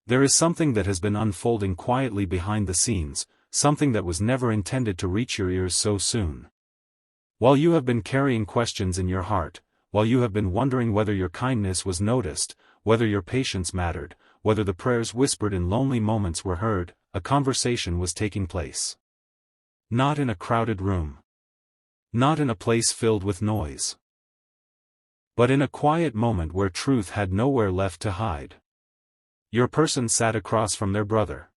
There is something that has been unfolding quietly behind the scenes, something that was never intended to reach your ears so soon. While you have been carrying questions in your heart, while you have been wondering whether your kindness was noticed, whether your patience mattered, whether the prayers whispered in lonely moments were heard, a conversation was taking place. Not in a crowded room. Not in a place filled with noise. But in a quiet moment where truth had nowhere left to hide. Your person sat across from their brother.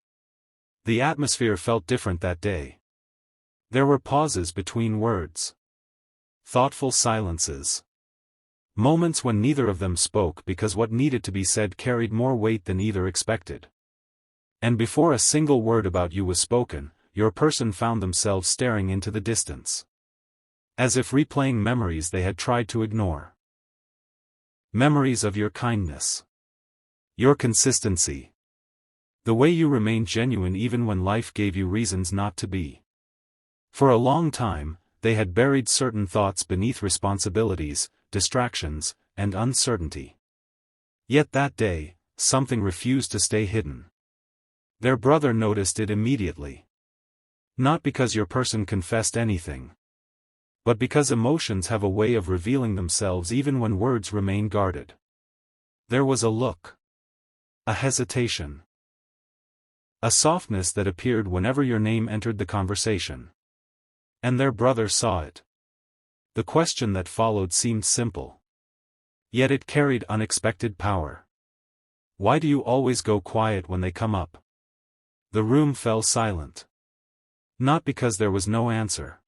The atmosphere felt different that day. There were pauses between words. Thoughtful silences. Moments when neither of them spoke because what needed to be said carried more weight than either expected. And before a single word about you was spoken, your person found themselves staring into the distance. As if replaying memories they had tried to ignore. Memories of your kindness. Your consistency. The way you remained genuine even when life gave you reasons not to be. For a long time, they had buried certain thoughts beneath responsibilities, distractions, and uncertainty. Yet that day, something refused to stay hidden. Their brother noticed it immediately. Not because your person confessed anything. But because emotions have a way of revealing themselves even when words remain guarded. There was a look. A hesitation. A softness that appeared whenever your name entered the conversation. And their brother saw it. The question that followed seemed simple. Yet it carried unexpected power. Why do you always go quiet when they come up? The room fell silent. Not because there was no answer.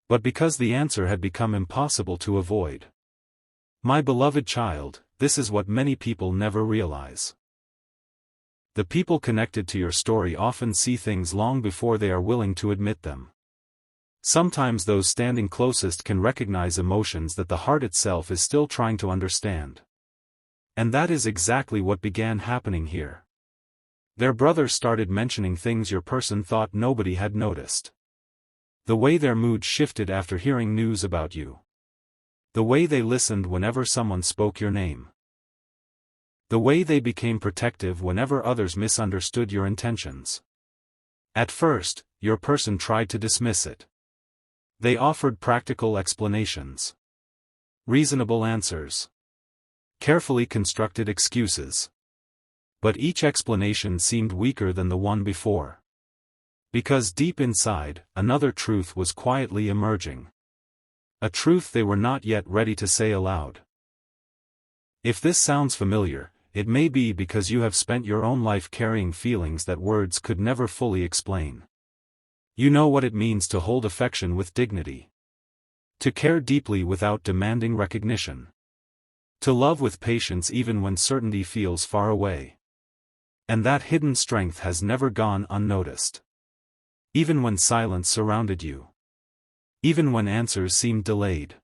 But because the answer had become impossible to avoid. My beloved child, this is what many people never realize. The people connected to your story often see things long before they are willing to admit them. Sometimes those standing closest can recognize emotions that the heart itself is still trying to understand. And that is exactly what began happening here. Their brother started mentioning things your person thought nobody had noticed. The way their mood shifted after hearing news about you. The way they listened whenever someone spoke your name. The way they became protective whenever others misunderstood your intentions. At first, your person tried to dismiss it. They offered practical explanations. Reasonable answers. Carefully constructed excuses. But each explanation seemed weaker than the one before. Because deep inside, another truth was quietly emerging. A truth they were not yet ready to say aloud. If this sounds familiar, it may be because you have spent your own life carrying feelings that words could never fully explain. You know what it means to hold affection with dignity. To care deeply without demanding recognition. To love with patience even when certainty feels far away. And that hidden strength has never gone unnoticed. Even when silence surrounded you. Even when answers seemed delayed.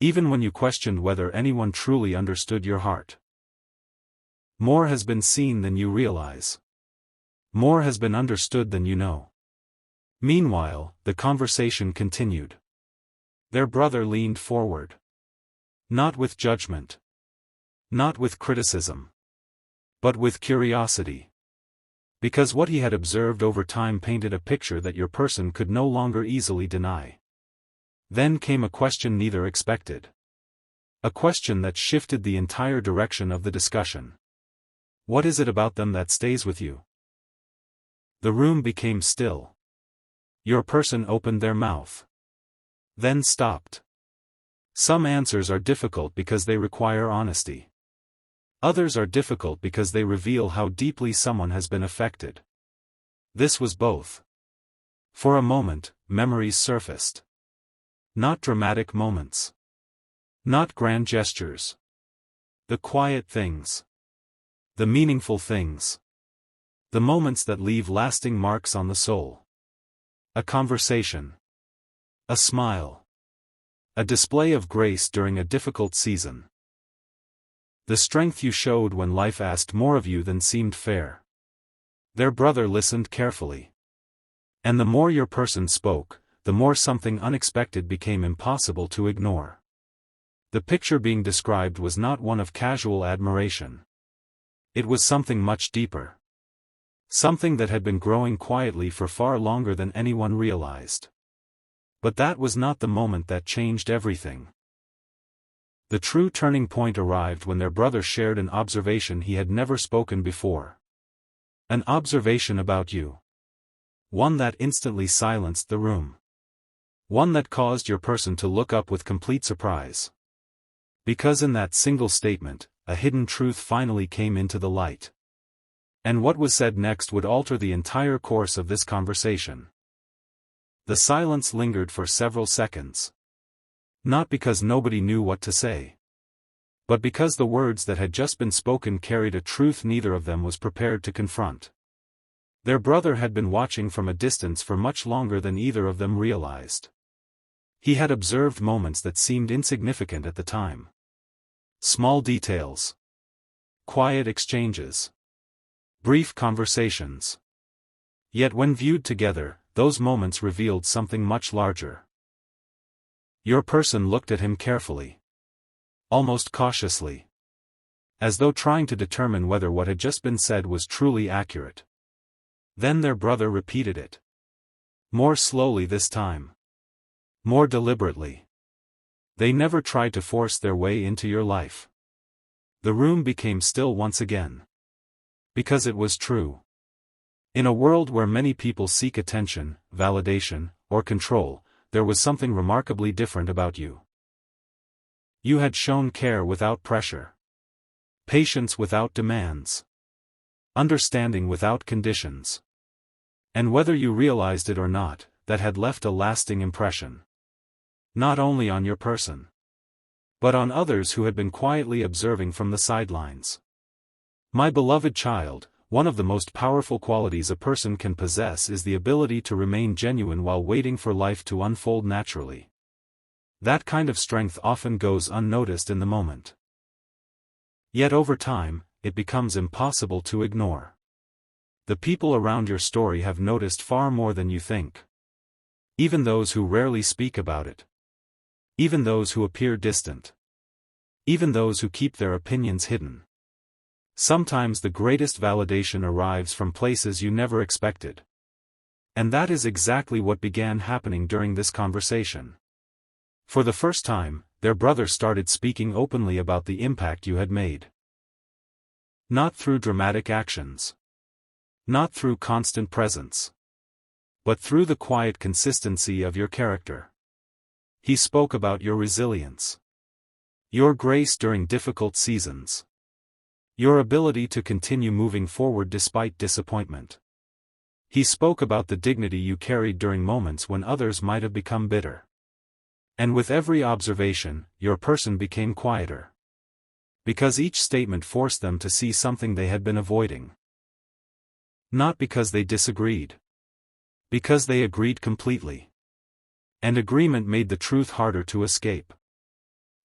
Even when you questioned whether anyone truly understood your heart. More has been seen than you realize. More has been understood than you know. Meanwhile, the conversation continued. Their brother leaned forward. Not with judgment. Not with criticism. But with curiosity. Because what he had observed over time painted a picture that your person could no longer easily deny. Then came a question neither expected. A question that shifted the entire direction of the discussion. What is it about them that stays with you? The room became still. Your person opened their mouth. Then stopped. Some answers are difficult because they require honesty. Others are difficult because they reveal how deeply someone has been affected. This was both. For a moment, memories surfaced. Not dramatic moments. Not grand gestures. The quiet things. The meaningful things. The moments that leave lasting marks on the soul. A conversation. A smile. A display of grace during a difficult season. The strength you showed when life asked more of you than seemed fair. Their brother listened carefully. And the more your person spoke, the more something unexpected became impossible to ignore. The picture being described was not one of casual admiration. It was something much deeper. Something that had been growing quietly for far longer than anyone realized. But that was not the moment that changed everything. The true turning point arrived when their brother shared an observation he had never spoken before. An observation about you. One that instantly silenced the room. One that caused your person to look up with complete surprise. Because in that single statement, a hidden truth finally came into the light. And what was said next would alter the entire course of this conversation. The silence lingered for several seconds. Not because nobody knew what to say, but because the words that had just been spoken carried a truth neither of them was prepared to confront. Their brother had been watching from a distance for much longer than either of them realized. He had observed moments that seemed insignificant at the time. Small details. Quiet exchanges. Brief conversations. Yet when viewed together, those moments revealed something much larger. Your person looked at him carefully. Almost cautiously. As though trying to determine whether what had just been said was truly accurate. Then their brother repeated it. More slowly this time. More deliberately. They never tried to force their way into your life. The room became still once again. Because it was true. In a world where many people seek attention, validation, or control, there was something remarkably different about you. You had shown care without pressure. Patience without demands. Understanding without conditions. And whether you realized it or not, that had left a lasting impression. Not only on your person, but on others who had been quietly observing from the sidelines. My beloved child, one of the most powerful qualities a person can possess is the ability to remain genuine while waiting for life to unfold naturally. That kind of strength often goes unnoticed in the moment. Yet over time, it becomes impossible to ignore. The people around your story have noticed far more than you think. Even those who rarely speak about it. Even those who appear distant. Even those who keep their opinions hidden. Sometimes the greatest validation arrives from places you never expected. And that is exactly what began happening during this conversation. For the first time, their brother started speaking openly about the impact you had made. Not through dramatic actions. Not through constant presence. But through the quiet consistency of your character. He spoke about your resilience. Your grace during difficult seasons. Your ability to continue moving forward despite disappointment. He spoke about the dignity you carried during moments when others might have become bitter. And with every observation, your person became quieter. Because each statement forced them to see something they had been avoiding. Not because they disagreed. Because they agreed completely. And agreement made the truth harder to escape.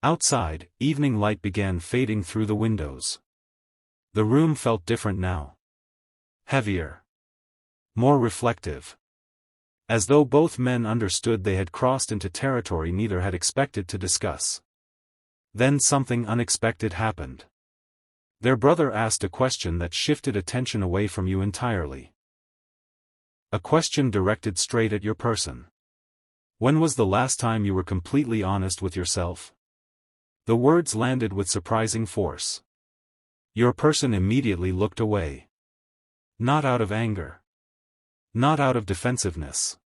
Outside, evening light began fading through the windows. The room felt different now. Heavier. More reflective. As though both men understood they had crossed into territory neither had expected to discuss. Then something unexpected happened. Their brother asked a question that shifted attention away from you entirely. A question directed straight at your person. When was the last time you were completely honest with yourself? The words landed with surprising force. Your person immediately looked away. Not out of anger. Not out of defensiveness.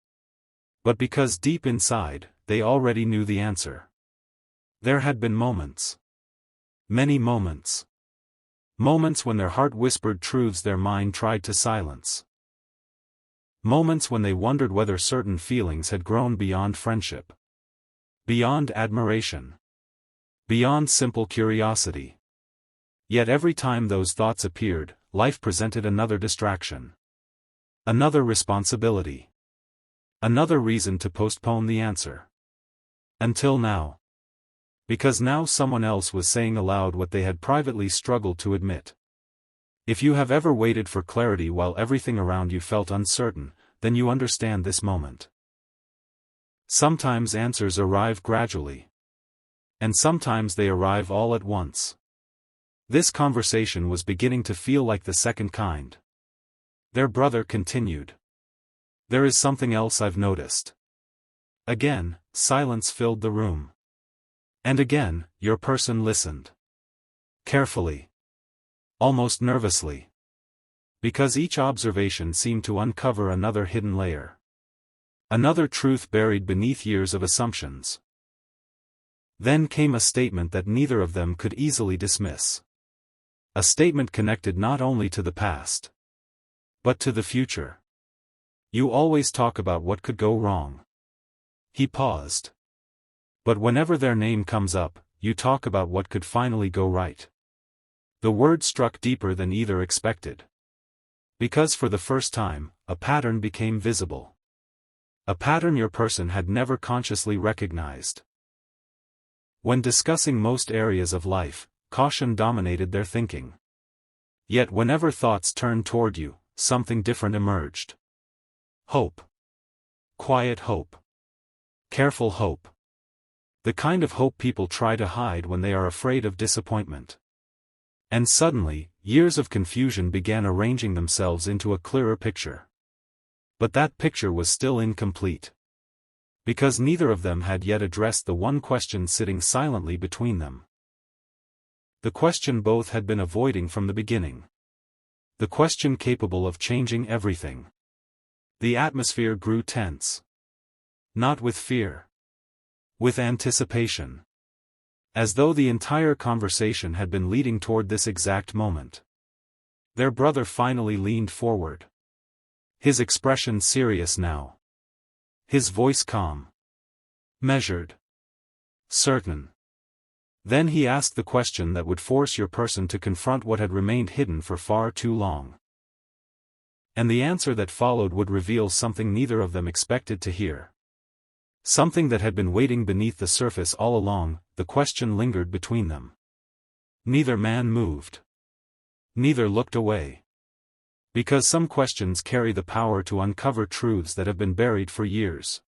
But because deep inside, they already knew the answer. There had been moments. Many moments. Moments when their heart whispered truths their mind tried to silence. Moments when they wondered whether certain feelings had grown beyond friendship. Beyond admiration. Beyond simple curiosity. Yet every time those thoughts appeared, life presented another distraction. Another responsibility. Another reason to postpone the answer. Until now. Because now someone else was saying aloud what they had privately struggled to admit. If you have ever waited for clarity while everything around you felt uncertain, then you understand this moment. Sometimes answers arrive gradually. And sometimes they arrive all at once. This conversation was beginning to feel like the second kind. Their brother continued. There is something else I've noticed. Again, silence filled the room. And again, your person listened. Carefully. Almost nervously. Because each observation seemed to uncover another hidden layer. Another truth buried beneath years of assumptions. Then came a statement that neither of them could easily dismiss. A statement connected not only to the past, but to the future. You always talk about what could go wrong. He paused. But whenever their name comes up, you talk about what could finally go right. The word struck deeper than either expected. Because for the first time, a pattern became visible. A pattern your person had never consciously recognized. When discussing most areas of life, caution dominated their thinking. Yet whenever thoughts turned toward you, something different emerged. Hope. Quiet hope. Careful hope. The kind of hope people try to hide when they are afraid of disappointment. And suddenly, years of confusion began arranging themselves into a clearer picture. But that picture was still incomplete. Because neither of them had yet addressed the one question sitting silently between them. The question both had been avoiding from the beginning. The question capable of changing everything. The atmosphere grew tense. Not with fear. With anticipation. As though the entire conversation had been leading toward this exact moment. Their brother finally leaned forward. His expression serious now. His voice calm. Measured. Certain. Then he asked the question that would force your person to confront what had remained hidden for far too long. And the answer that followed would reveal something neither of them expected to hear. Something that had been waiting beneath the surface all along. The question lingered between them. Neither man moved. Neither looked away. Because some questions carry the power to uncover truths that have been buried for years.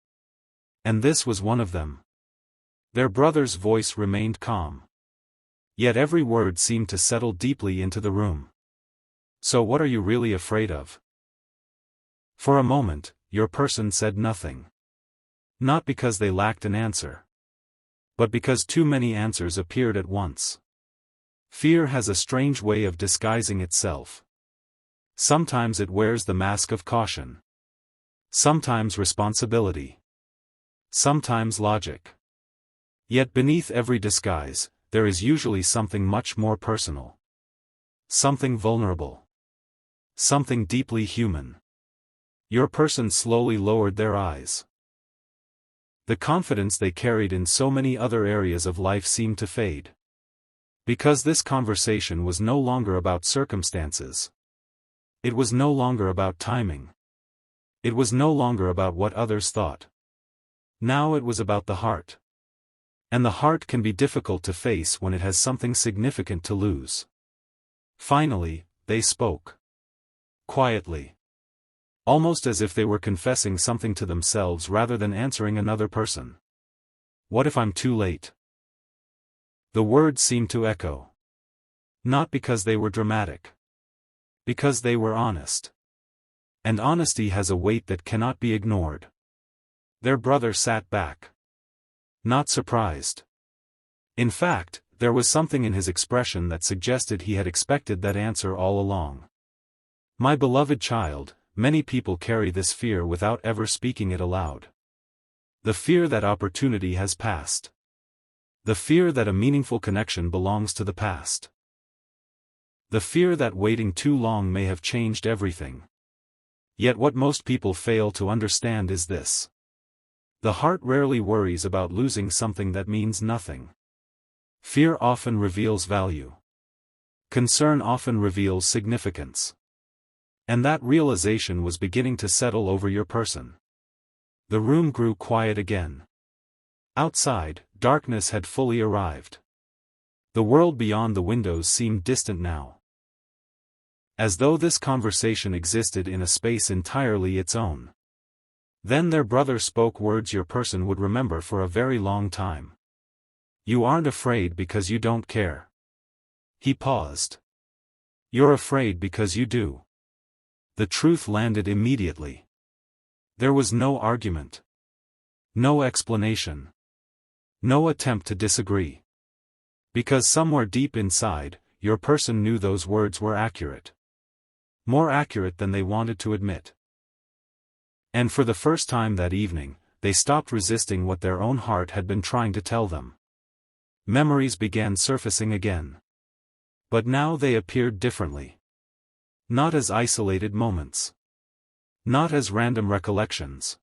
And this was one of them. Their brother's voice remained calm. Yet every word seemed to settle deeply into the room. So what are you really afraid of? For a moment, your person said nothing. Not because they lacked an answer. But because too many answers appeared at once. Fear has a strange way of disguising itself. Sometimes it wears the mask of caution. Sometimes responsibility. Sometimes logic. Yet beneath every disguise, there is usually something much more personal. Something vulnerable. Something deeply human. Your person slowly lowered their eyes. The confidence they carried in so many other areas of life seemed to fade. Because this conversation was no longer about circumstances. It was no longer about timing. It was no longer about what others thought. Now it was about the heart. And the heart can be difficult to face when it has something significant to lose. Finally, they spoke. Quietly. Almost as if they were confessing something to themselves rather than answering another person. What if I'm too late? The words seemed to echo. Not because they were dramatic. Because they were honest. And honesty has a weight that cannot be ignored. Their brother sat back. Not surprised. In fact, there was something in his expression that suggested he had expected that answer all along. My beloved child, many people carry this fear without ever speaking it aloud. The fear that opportunity has passed. The fear that a meaningful connection belongs to the past. The fear that waiting too long may have changed everything. Yet what most people fail to understand is this. The heart rarely worries about losing something that means nothing. Fear often reveals value. Concern often reveals significance. And that realization was beginning to settle over your person. The room grew quiet again. Outside, darkness had fully arrived. The world beyond the windows seemed distant now. As though this conversation existed in a space entirely its own. Then their brother spoke words your person would remember for a very long time. You aren't afraid because you don't care. He paused. You're afraid because you do. The truth landed immediately. There was no argument. No explanation. No attempt to disagree. Because somewhere deep inside, your person knew those words were accurate. More accurate than they wanted to admit. And for the first time that evening, they stopped resisting what their own heart had been trying to tell them. Memories began surfacing again. But now they appeared differently. Not as isolated moments. Not as random recollections.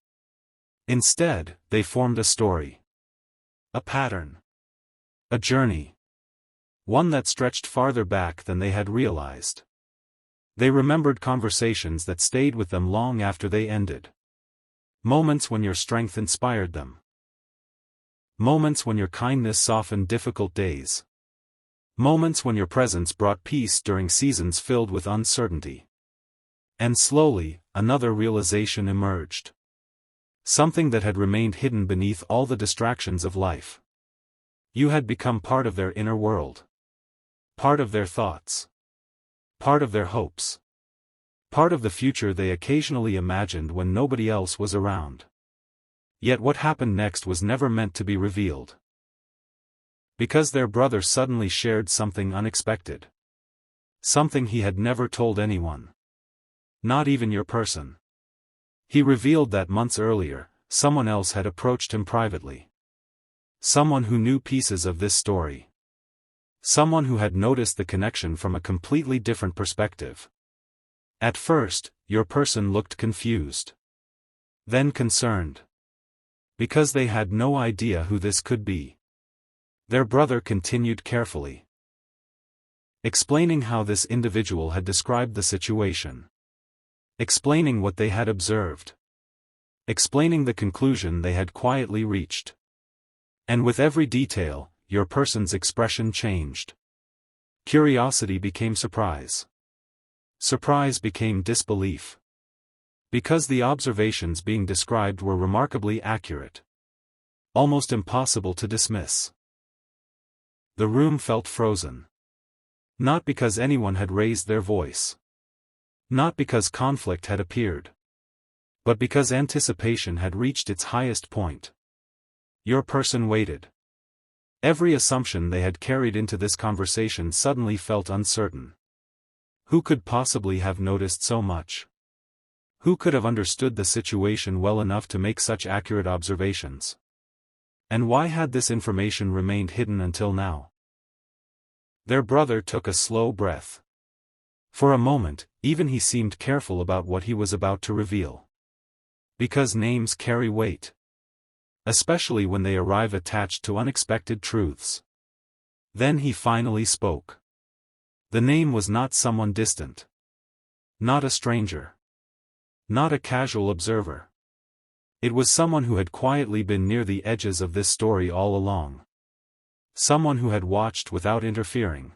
Instead, they formed a story. A pattern. A journey. One that stretched farther back than they had realized. They remembered conversations that stayed with them long after they ended. Moments when your strength inspired them. Moments when your kindness softened difficult days. Moments when your presence brought peace during seasons filled with uncertainty. And slowly, another realization emerged. Something that had remained hidden beneath all the distractions of life. You had become part of their inner world. Part of their thoughts. Part of their hopes. Part of the future they occasionally imagined when nobody else was around. Yet what happened next was never meant to be revealed. Because their brother suddenly shared something unexpected. Something he had never told anyone. Not even your person. He revealed that months earlier, someone else had approached him privately. Someone who knew pieces of this story. Someone who had noticed the connection from a completely different perspective. At first, your person looked confused. Then concerned. Because they had no idea who this could be. Their brother continued carefully. Explaining how this individual had described the situation. Explaining what they had observed. Explaining the conclusion they had quietly reached. And with every detail, your person's expression changed. Curiosity became surprise. Surprise became disbelief. Because the observations being described were remarkably accurate. Almost impossible to dismiss. The room felt frozen. Not because anyone had raised their voice. Not because conflict had appeared. But because anticipation had reached its highest point. Your person waited. Every assumption they had carried into this conversation suddenly felt uncertain. Who could possibly have noticed so much? Who could have understood the situation well enough to make such accurate observations? And why had this information remained hidden until now? Their brother took a slow breath. For a moment, even he seemed careful about what he was about to reveal. Because names carry weight. Especially when they arrive attached to unexpected truths. Then he finally spoke. The name was not someone distant. Not a stranger. Not a casual observer. It was someone who had quietly been near the edges of this story all along. Someone who had watched without interfering.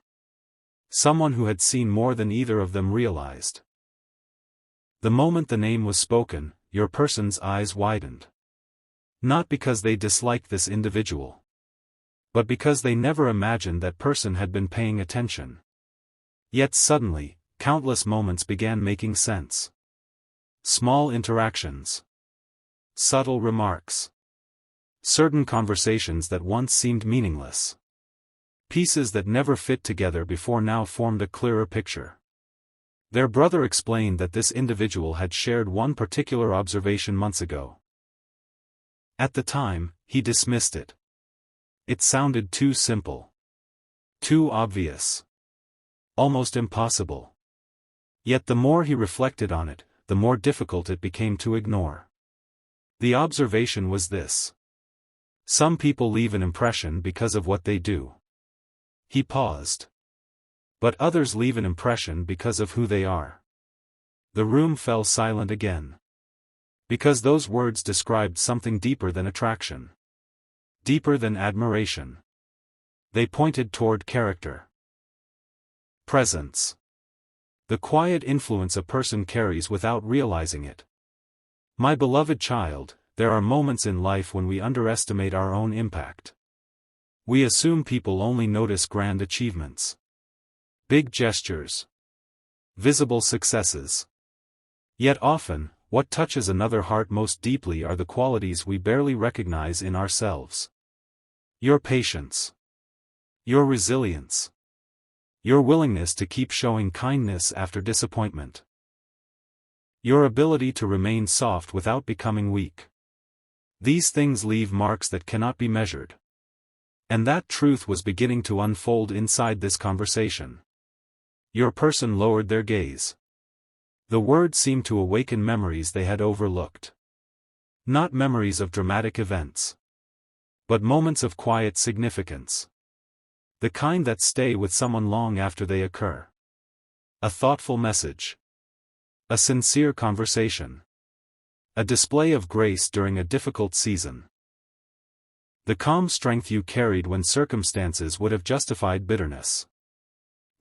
Someone who had seen more than either of them realized. The moment the name was spoken, your person's eyes widened. Not because they disliked this individual. But because they never imagined that person had been paying attention. Yet suddenly, countless moments began making sense. Small interactions. Subtle remarks. Certain conversations that once seemed meaningless. Pieces that never fit together before now formed a clearer picture. Their brother explained that this individual had shared one particular observation months ago. At the time, he dismissed it. It sounded too simple. Too obvious. Almost impossible. Yet the more he reflected on it, the more difficult it became to ignore. The observation was this. Some people leave an impression because of what they do. He paused. But others leave an impression because of who they are. The room fell silent again. Because those words described something deeper than attraction. Deeper than admiration. They pointed toward character. Presence. The quiet influence a person carries without realizing it. My beloved child, there are moments in life when we underestimate our own impact. We assume people only notice grand achievements. Big gestures. Visible successes. Yet often, what touches another heart most deeply are the qualities we barely recognize in ourselves. Your patience. Your resilience. Your willingness to keep showing kindness after disappointment. Your ability to remain soft without becoming weak. These things leave marks that cannot be measured. And that truth was beginning to unfold inside this conversation. Your person lowered their gaze. The words seemed to awaken memories they had overlooked. Not memories of dramatic events, but moments of quiet significance. The kind that stay with someone long after they occur. A thoughtful message. A sincere conversation. A display of grace during a difficult season. The calm strength you carried when circumstances would have justified bitterness.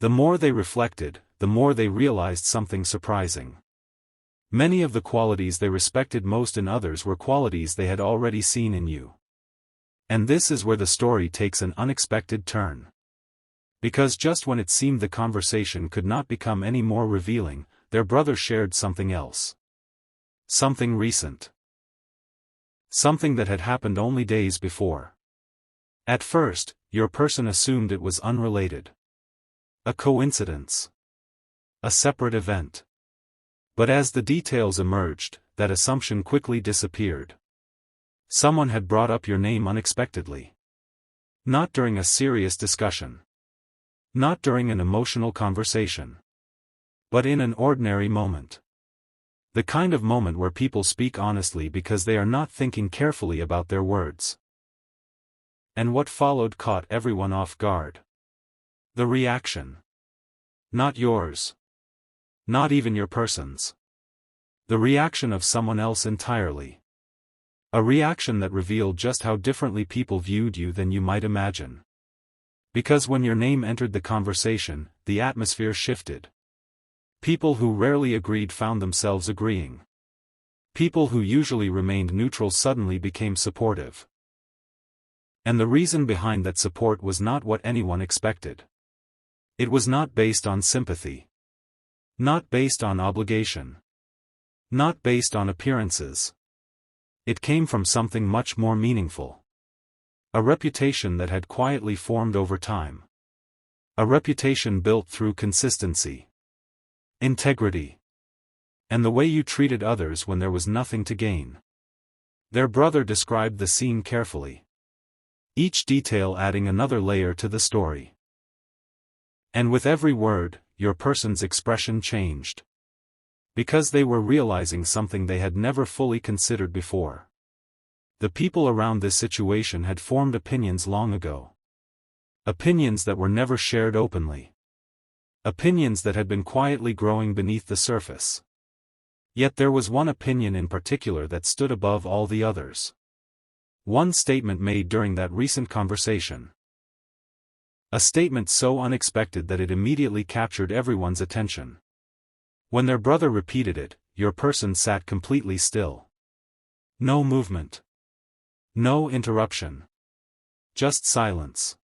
The more they reflected, the more they realized something surprising. Many of the qualities they respected most in others were qualities they had already seen in you. And this is where the story takes an unexpected turn. Because just when it seemed the conversation could not become any more revealing, their brother shared something else. Something recent. Something that had happened only days before. At first, your person assumed it was unrelated. A coincidence. A separate event. But as the details emerged, that assumption quickly disappeared. Someone had brought up your name unexpectedly. Not during a serious discussion. Not during an emotional conversation. But in an ordinary moment. The kind of moment where people speak honestly because they are not thinking carefully about their words. And what followed caught everyone off guard. The reaction. Not yours. Not even your person's. The reaction of someone else entirely. A reaction that revealed just how differently people viewed you than you might imagine. Because when your name entered the conversation, the atmosphere shifted. People who rarely agreed found themselves agreeing. People who usually remained neutral suddenly became supportive. And the reason behind that support was not what anyone expected. It was not based on sympathy. Not based on obligation. Not based on appearances. It came from something much more meaningful. A reputation that had quietly formed over time. A reputation built through consistency. Integrity. And the way you treated others when there was nothing to gain. Their brother described the scene carefully. Each detail adding another layer to the story. And with every word, your person's expression changed. Because they were realizing something they had never fully considered before. The people around this situation had formed opinions long ago. Opinions that were never shared openly. Opinions that had been quietly growing beneath the surface. Yet there was one opinion in particular that stood above all the others. One statement made during that recent conversation. A statement so unexpected that it immediately captured everyone's attention. When their brother repeated it, your person sat completely still. No movement. No interruption. Just silence.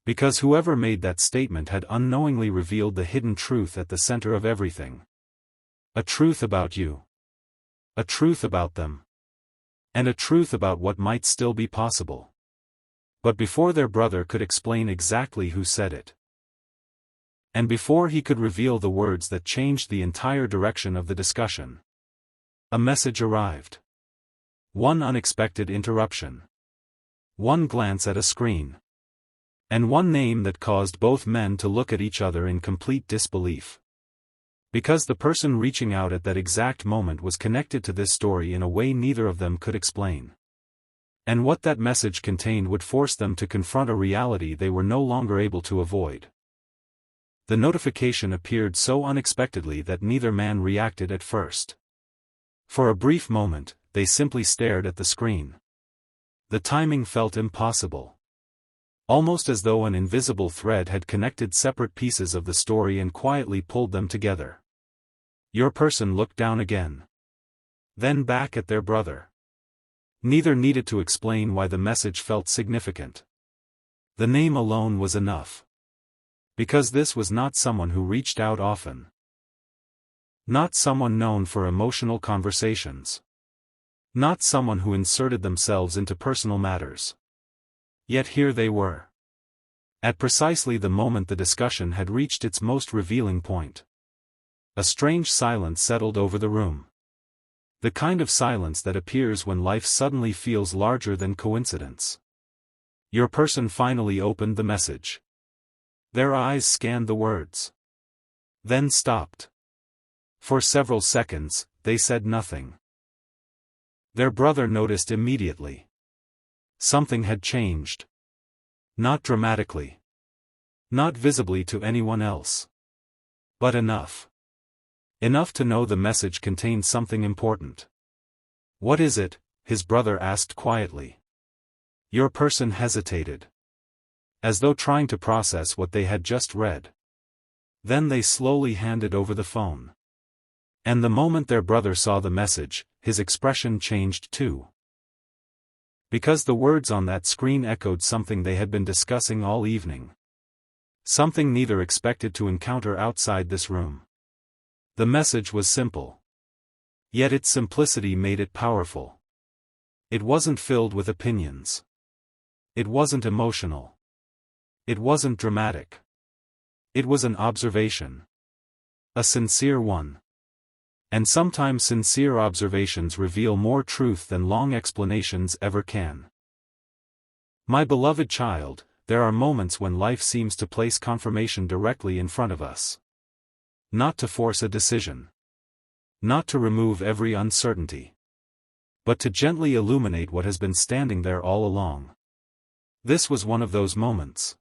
Because whoever made that statement had unknowingly revealed the hidden truth at the center of everything. A truth about you. A truth about them. And a truth about what might still be possible. But before their brother could explain exactly who said it. And before he could reveal the words that changed the entire direction of the discussion. A message arrived. One unexpected interruption. One glance at a screen. And one name that caused both men to look at each other in complete disbelief. Because the person reaching out at that exact moment was connected to this story in a way neither of them could explain. And what that message contained would force them to confront a reality they were no longer able to avoid. The notification appeared so unexpectedly that neither man reacted at first. For a brief moment, they simply stared at the screen. The timing felt impossible. Almost as though an invisible thread had connected separate pieces of the story and quietly pulled them together. Your person looked down again. Then back at their brother. Neither needed to explain why the message felt significant. The name alone was enough. Because this was not someone who reached out often. Not someone known for emotional conversations. Not someone who inserted themselves into personal matters. Yet here they were. At precisely the moment the discussion had reached its most revealing point. A strange silence settled over the room. The kind of silence that appears when life suddenly feels larger than coincidence. Your person finally opened the message. Their eyes scanned the words. Then stopped. For several seconds, they said nothing. Their brother noticed immediately. Something had changed. Not dramatically. Not visibly to anyone else. But enough. Enough to know the message contained something important. "What is it?" his brother asked quietly. Your person hesitated. As though trying to process what they had just read. Then they slowly handed over the phone. And the moment their brother saw the message, his expression changed too. Because the words on that screen echoed something they had been discussing all evening. Something neither expected to encounter outside this room. The message was simple. Yet its simplicity made it powerful. It wasn't filled with opinions. It wasn't emotional. It wasn't dramatic. It was an observation. A sincere one. And sometimes sincere observations reveal more truth than long explanations ever can. My beloved child, there are moments when life seems to place confirmation directly in front of us. Not to force a decision. Not to remove every uncertainty. But to gently illuminate what has been standing there all along. This was one of those moments.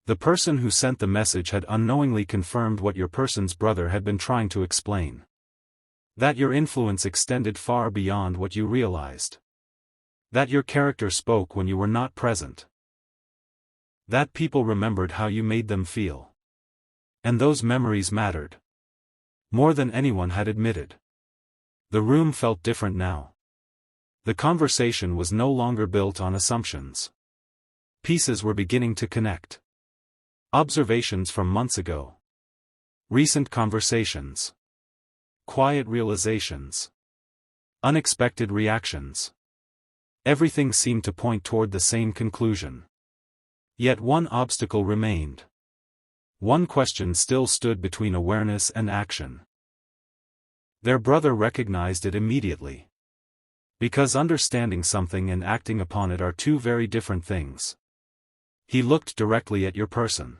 The person who sent the message had unknowingly confirmed what your person's brother had been trying to explain. That your influence extended far beyond what you realized. That your character spoke when you were not present. That people remembered how you made them feel. And those memories mattered. More than anyone had admitted. The room felt different now. The conversation was no longer built on assumptions. Pieces were beginning to connect. Observations from months ago. Recent conversations. Quiet realizations. Unexpected reactions. Everything seemed to point toward the same conclusion. Yet one obstacle remained. One question still stood between awareness and action. Their brother recognized it immediately. Because understanding something and acting upon it are two very different things. He looked directly at your person.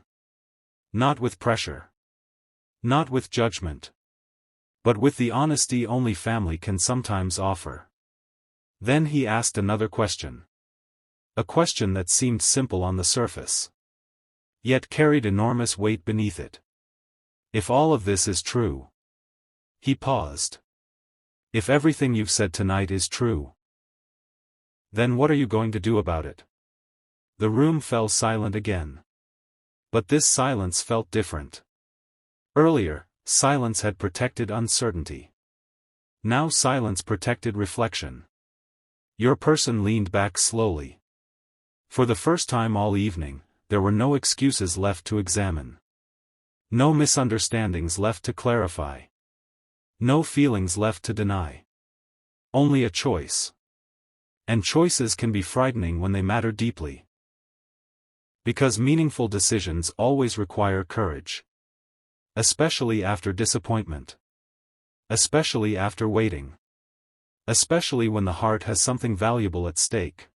Not with pressure. Not with judgment. But with the honesty only family can sometimes offer. Then he asked another question. A question that seemed simple on the surface. Yet carried enormous weight beneath it. If all of this is true. He paused. If everything you've said tonight is true. Then what are you going to do about it? The room fell silent again. But this silence felt different. Earlier, silence had protected uncertainty. Now silence protected reflection. Your person leaned back slowly. For the first time all evening, there were no excuses left to examine. No misunderstandings left to clarify. No feelings left to deny. Only a choice. And choices can be frightening when they matter deeply. Because meaningful decisions always require courage. Especially after disappointment. Especially after waiting. Especially when the heart has something valuable at stake.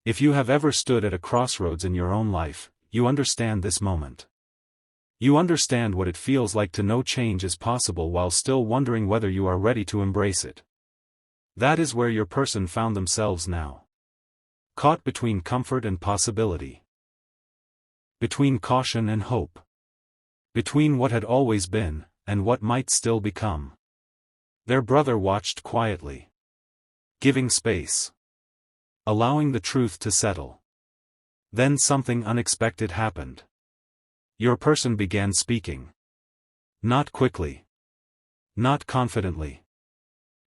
If you have ever stood at a crossroads in your own life, you understand this moment. You understand what it feels like to know change is possible while still wondering whether you are ready to embrace it. That is where your person found themselves now. Caught between comfort and possibility. Between caution and hope. Between what had always been, and what might still become. Their brother watched quietly. Giving space. Allowing the truth to settle. Then something unexpected happened. Your person began speaking. Not quickly. Not confidently.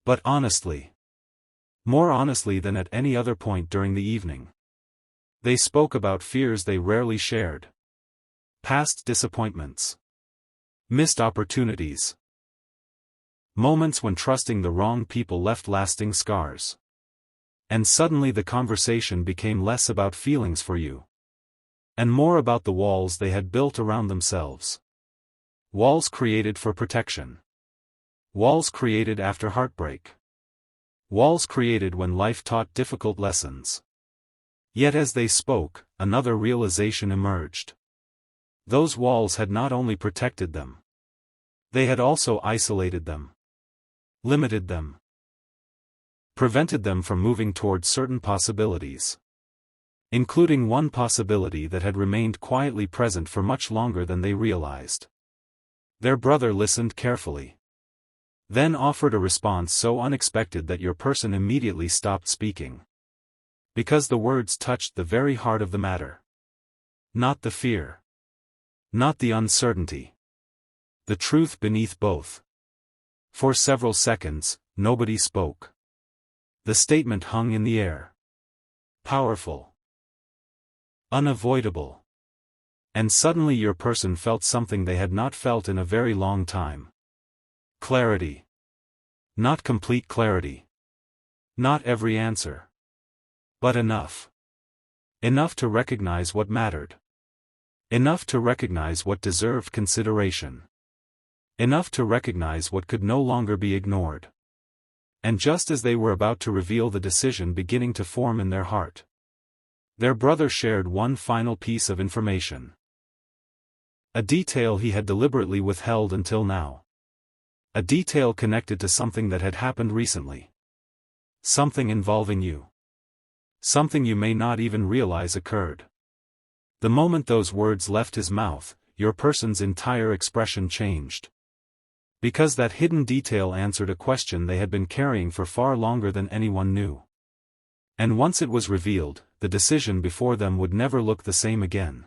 But honestly. More honestly than at any other point during the evening. They spoke about fears they rarely shared. Past disappointments. Missed opportunities. Moments when trusting the wrong people left lasting scars. And suddenly the conversation became less about feelings for you, and more about the walls they had built around themselves. Walls created for protection. Walls created after heartbreak. Walls created when life taught difficult lessons. Yet as they spoke, another realization emerged. Those walls had not only protected them. They had also isolated them. Limited them. Prevented them from moving toward certain possibilities. Including one possibility that had remained quietly present for much longer than they realized. Their brother listened carefully. Then offered a response so unexpected that your person immediately stopped speaking. Because the words touched the very heart of the matter. Not the fear. Not the uncertainty. The truth beneath both. For several seconds, nobody spoke. The statement hung in the air. Powerful. Unavoidable. And suddenly your person felt something they had not felt in a very long time. Clarity. Not complete clarity. Not every answer. But enough. Enough to recognize what mattered. Enough to recognize what deserved consideration. Enough to recognize what could no longer be ignored. And just as they were about to reveal the decision beginning to form in their heart, their brother shared one final piece of information. A detail he had deliberately withheld until now. A detail connected to something that had happened recently. Something involving you. Something you may not even realize occurred. The moment those words left his mouth, your person's entire expression changed. Because that hidden detail answered a question they had been carrying for far longer than anyone knew. And once it was revealed, the decision before them would never look the same again.